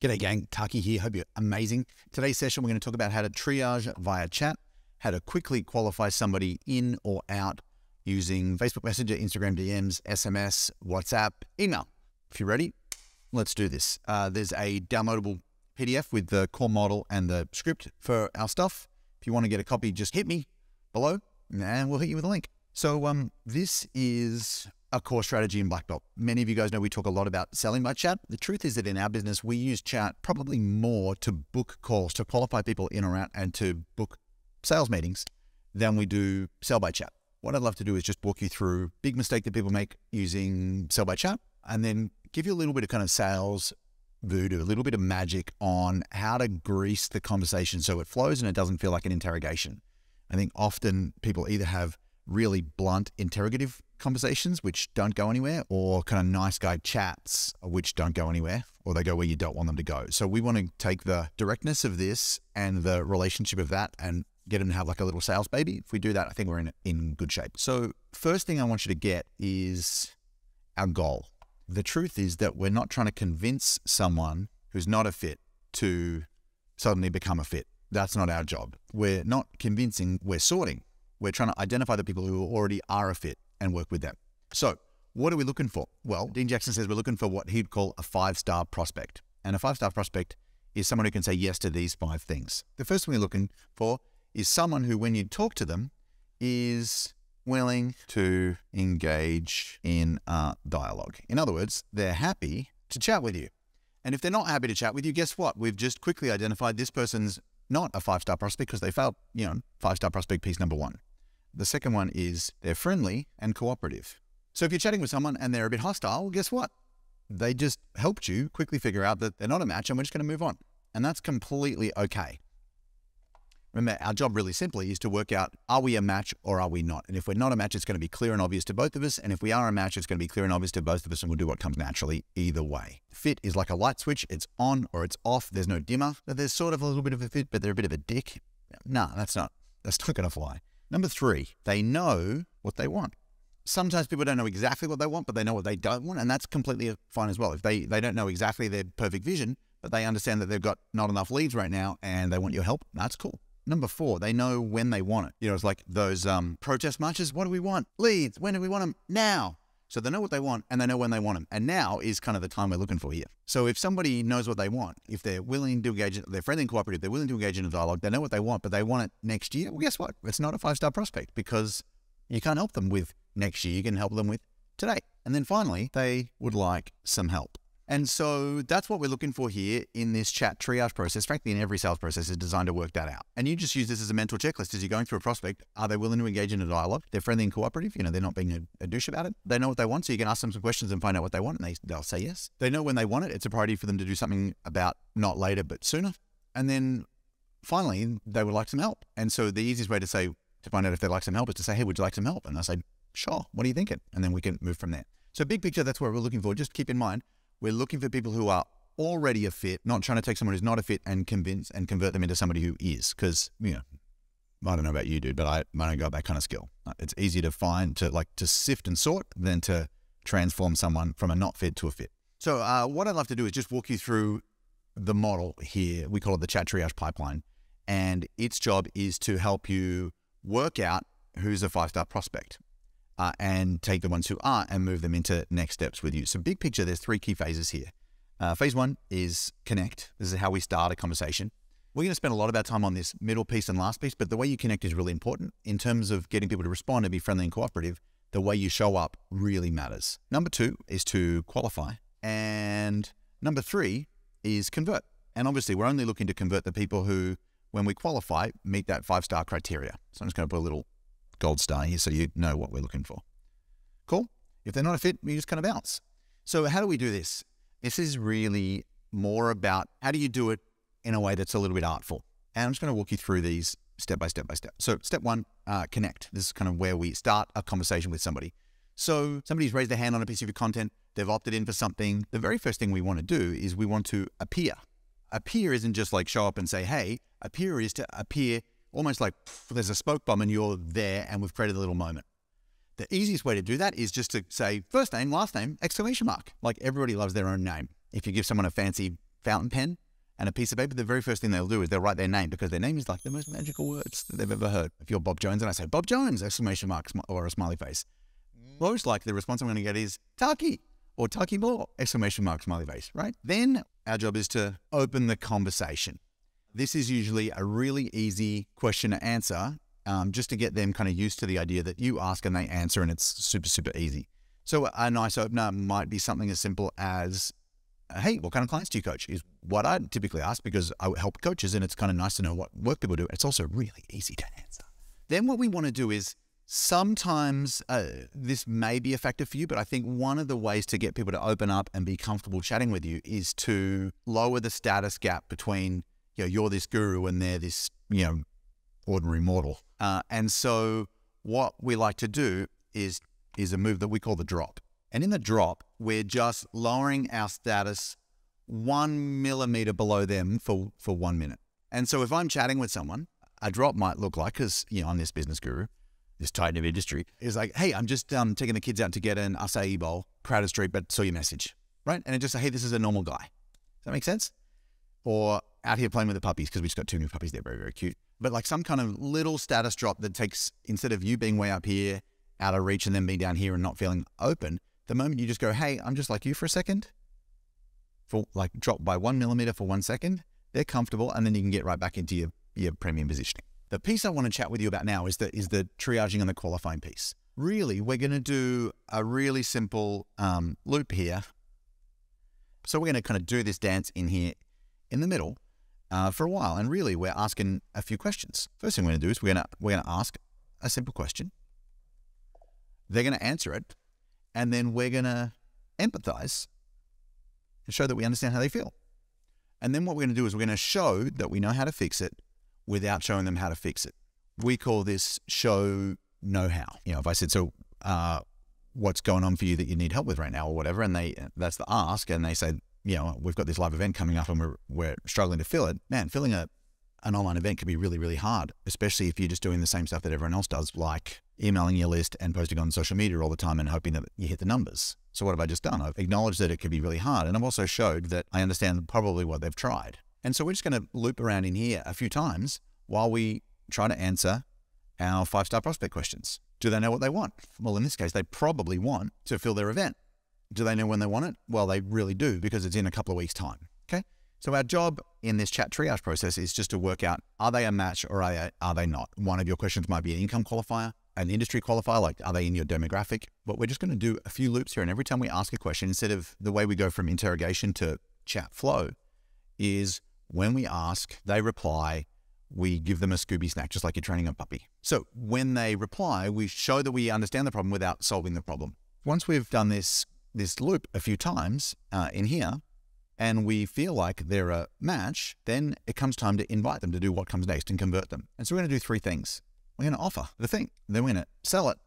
G'day gang, Taki here, hope you're amazing. Today's session we're going to talk about how to triage via chat, how to quickly qualify somebody in or out using Facebook Messenger, Instagram DMs, SMS, WhatsApp, email. If you're ready, let's do this. There's a downloadable PDF with the core model and the script for our stuff. If you want to get a copy, just hit me below and we'll hit you with a link. So this is a core strategy in Black Belt. Many of you guys know we talk a lot about selling by chat. The truth is that in our business, we use chat probably more to book calls, to qualify people in or out, and to book sales meetings than we do sell by chat. What I'd love to do is just walk you through a big mistake that people make using sell by chat, and then give you a little bit of kind of sales voodoo, a little bit of magic on how to grease the conversation so it flows and it doesn't feel like an interrogation. I think often people either have really blunt interrogative conversations which don't go anywhere, or kind of nice guy chats which don't go anywhere, or they go where you don't want them to go. So we want to take the directness of this and the relationship of that and get them to have like a little sales baby. If we do that, I think we're in good shape. So first thing I want you to get is our goal. The truth is that we're not trying to convince someone who's not a fit to suddenly become a fit. That's not our job. We're not convincing, we're sorting. We're trying to identify the people who already are a fit and work with them. So what are we looking for? Well, Dean Jackson says we're looking for what he'd call a 5-star prospect. And a 5-star prospect is someone who can say yes to these 5 things. The first thing we're looking for is someone who, when you talk to them, is willing to engage in a dialogue. In other words, they're happy to chat with you. And if they're not happy to chat with you, guess what? We've just quickly identified this person's not a 5-star prospect because they failed, 5-star prospect piece number 1. The second one is they're friendly and cooperative. So if you're chatting with someone and they're a bit hostile, well, guess what? They just helped you quickly figure out that they're not a match and we're just going to move on. And that's completely okay. Remember, our job really simply is to work out, are we a match or are we not? And if we're not a match, it's going to be clear and obvious to both of us. And if we are a match, it's going to be clear and obvious to both of us, and we'll do what comes naturally either way. Fit is like a light switch. It's on or it's off. There's no dimmer. There's sort of a little bit of a fit, but they're a bit of a dick. No, that's not going to fly. Number 3, they know what they want. Sometimes people don't know exactly what they want, but they know what they don't want, and that's completely fine as well. If they don't know exactly their perfect vision, but they understand that they've got not enough leads right now and they want your help, that's cool. Number 4, they know when they want it. It's like those protest marches. What do we want? Leads. When do we want them? Now. So they know what they want and they know when they want them. And now is kind of the time we're looking for here. So if somebody knows what they want, if they're willing to engage, they're friendly and cooperative, they're willing to engage in a dialogue, they know what they want, but they want it next year, well, guess what? It's not a 5-star prospect because you can't help them with next year. You can help them with today. And then finally, they would like some help. And so that's what we're looking for here in this chat triage process. Frankly, in every sales process is designed to work that out. And you just use this as a mental checklist as you're going through a prospect. Are they willing to engage in a dialogue? They're friendly and cooperative. They're not being a douche about it. They know what they want, so you can ask them some questions and find out what they want, and they'll say yes. They know when they want it. It's a priority for them to do something about not later, but sooner. And then finally, they would like some help. And so the easiest way to find out if they like some help is to say, hey, would you like some help? And they'll say, sure, what are you thinking? And then we can move from there. So big picture, that's what we're looking for. Just keep in mind, we're looking for people who are already a fit, not trying to take someone who's not a fit and convince and convert them into somebody who is. Because, I don't know about you, dude, but I don't got that kind of skill. It's easier to find, to sift and sort than to transform someone from a not fit to a fit. So what I'd love to do is just walk you through the model here. We call it the chat triage pipeline. And its job is to help you work out who's a 5-star prospect. And take the ones who are and move them into next steps with you. So big picture, there's 3 key phases here. Phase 1 is connect. This is how we start a conversation. We're going to spend a lot of our time on this middle piece and last piece, but the way you connect is really important. In terms of getting people to respond and be friendly and cooperative, the way you show up really matters. Number 2 is to qualify. And number 3 is convert. And obviously, we're only looking to convert the people who, when we qualify, meet that 5-star criteria. So I'm just going to put a little gold star here so you know what we're looking for. Cool? If they're not a fit, we just kind of bounce. So how do we do this? This is really more about how do you do it in a way that's a little bit artful. And I'm just going to walk you through these step by step by step. So step 1, connect. This is kind of where we start a conversation with somebody. So somebody's raised their hand on a piece of your content. They've opted in for something. The very first thing we want to do is we want to appear. Appear isn't just like show up and say, hey. Appear is to appear almost like there's a smoke bomb and you're there and we've created a little moment. The easiest way to do that is just to say first name, last name, exclamation mark. Like everybody loves their own name. If you give someone a fancy fountain pen and a piece of paper, the very first thing they'll do is they'll write their name, because their name is like the most magical words that they've ever heard. If you're Bob Jones and I say, Bob Jones, exclamation mark, or a smiley face, most likely the response I'm going to get is Taki or Taki more, exclamation mark, smiley face, right? Then our job is to open the conversation. This is usually a really easy question to answer, just to get them kind of used to the idea that you ask and they answer, and it's super, super easy. So a nice opener might be something as simple as, hey, what kind of clients do you coach? Is what I typically ask, because I help coaches and it's kind of nice to know what work people do. It's also really easy to answer. Then what we want to do is, sometimes this may be effective for you, but I think one of the ways to get people to open up and be comfortable chatting with you is to lower the status gap between, you're this guru and they're this, ordinary mortal. And so what we like to do is a move that we call the drop. And in the drop, we're just lowering our status 1 millimeter below them for 1 minute. And so if I'm chatting with someone, a drop might look like, because I'm this business guru, this titan of industry, is like, hey, I'm just taking the kids out to get an acai bowl, crowded street, but saw your message, right? And it just say, hey, this is a normal guy. Does that make sense? Or out here playing with the puppies, because we just got 2 new puppies. They're very, very cute. But like some kind of little status drop that takes, instead of you being way up here, out of reach, and then being down here and not feeling open, the moment you just go, hey, I'm just like you for a second, for like drop by 1 millimeter for 1 second, they're comfortable, and then you can get right back into your premium positioning. The piece I want to chat with you about now is the triaging and the qualifying piece. Really, we're going to do a really simple loop here. So we're going to kind of do this dance in here in the middle for a while. And really, we're asking a few questions. First thing we're going to do is we're going to ask a simple question. They're going to answer it. And then we're going to empathize and show that we understand how they feel. And then what we're going to do is we're going to show that we know how to fix it without showing them how to fix it. We call this show know-how. If I said, so what's going on for you that you need help with right now or whatever, and that's the ask, and they say, we've got this live event coming up and we're struggling to fill it. Man, filling an online event can be really, really hard, especially if you're just doing the same stuff that everyone else does, like emailing your list and posting on social media all the time and hoping that you hit the numbers. So what have I just done? I've acknowledged that it could be really hard, and I've also showed that I understand probably what they've tried. And so we're just going to loop around in here a few times while we try to answer our 5-star prospect questions. Do they know what they want? Well, in this case, they probably want to fill their event. Do they know when they want it? Well, they really do, because it's in a couple of weeks' time. Okay. So our job in this chat triage process is just to work out, are they a match or are they not? One of your questions might be an income qualifier, an industry qualifier, like are they in your demographic? But we're just going to do a few loops here. And every time we ask a question, instead of the way we go from interrogation to chat flow, is when we ask, they reply, we give them a Scooby snack, just like you're training a puppy. So when they reply, we show that we understand the problem without solving the problem. Once we've done this loop a few times in here, and we feel like they're a match, then it comes time to invite them to do what comes next and convert them. And so we're going to do 3 things. We're going to offer the thing, then we're going to sell it,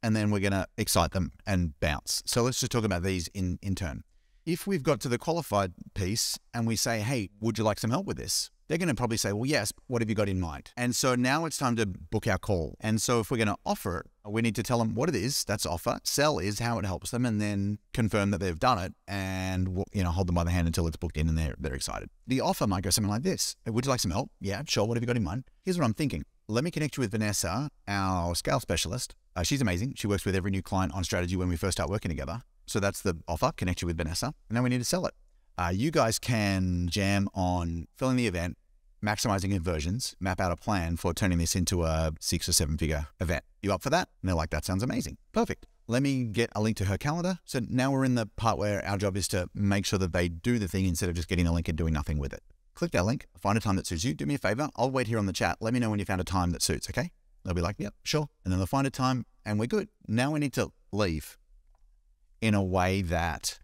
and then we're going to excite them and bounce. So let's just talk about these in turn. If we've got to the qualified piece and we say, hey, would you like some help with this? They're going to probably say, well, yes, what have you got in mind? And so now it's time to book our call. And so if we're going to offer it, we need to tell them what it is. That's offer. Sell is how it helps them, and then confirm that they've done it and, hold them by the hand until it's booked in and they're excited. The offer might go something like this. Hey, would you like some help? Yeah, sure. What have you got in mind? Here's what I'm thinking. Let me connect you with Vanessa, our scale specialist. She's amazing. She works with every new client on strategy when we first start working together. So that's the offer, connect you with Vanessa. And now we need to sell it. You guys can jam on filling the event, maximizing conversions, map out a plan for turning this into a 6 or 7 figure event. You up for that? And they're like, that sounds amazing. Perfect. Let me get a link to her calendar. So now we're in the part where our job is to make sure that they do the thing instead of just getting a link and doing nothing with it. Click that link, find a time that suits you. Do me a favor. I'll wait here on the chat. Let me know when you found a time that suits, okay? They'll be like, yep, sure. And then they'll find a time and we're good. Now we need to leave in a way that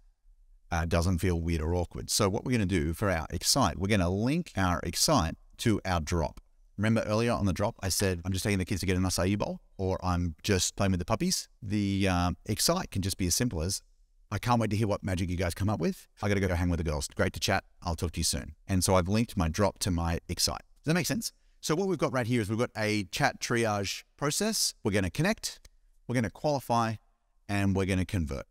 doesn't feel weird or awkward. So what we're going to do for our excite, we're going to link our excite to our drop. Remember earlier on the drop, I said, I'm just taking the kids to get an acai bowl, or I'm just playing with the puppies. The excite can just be as simple as, I can't wait to hear what magic you guys come up with. I got to go hang with the girls. Great to chat. I'll talk to you soon. And so I've linked my drop to my excite. Does that make sense? So what we've got right here is we've got a chat triage process. We're going to connect, we're going to qualify, and we're going to convert.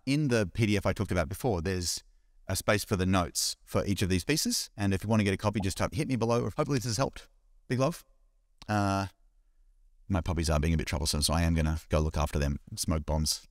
In the PDF I talked about before, there's a space for the notes for each of these pieces. And if you want to get a copy, just hit me below. Hopefully this has helped. Big love. My puppies are being a bit troublesome, so I am going to go look after them. Smoke bombs.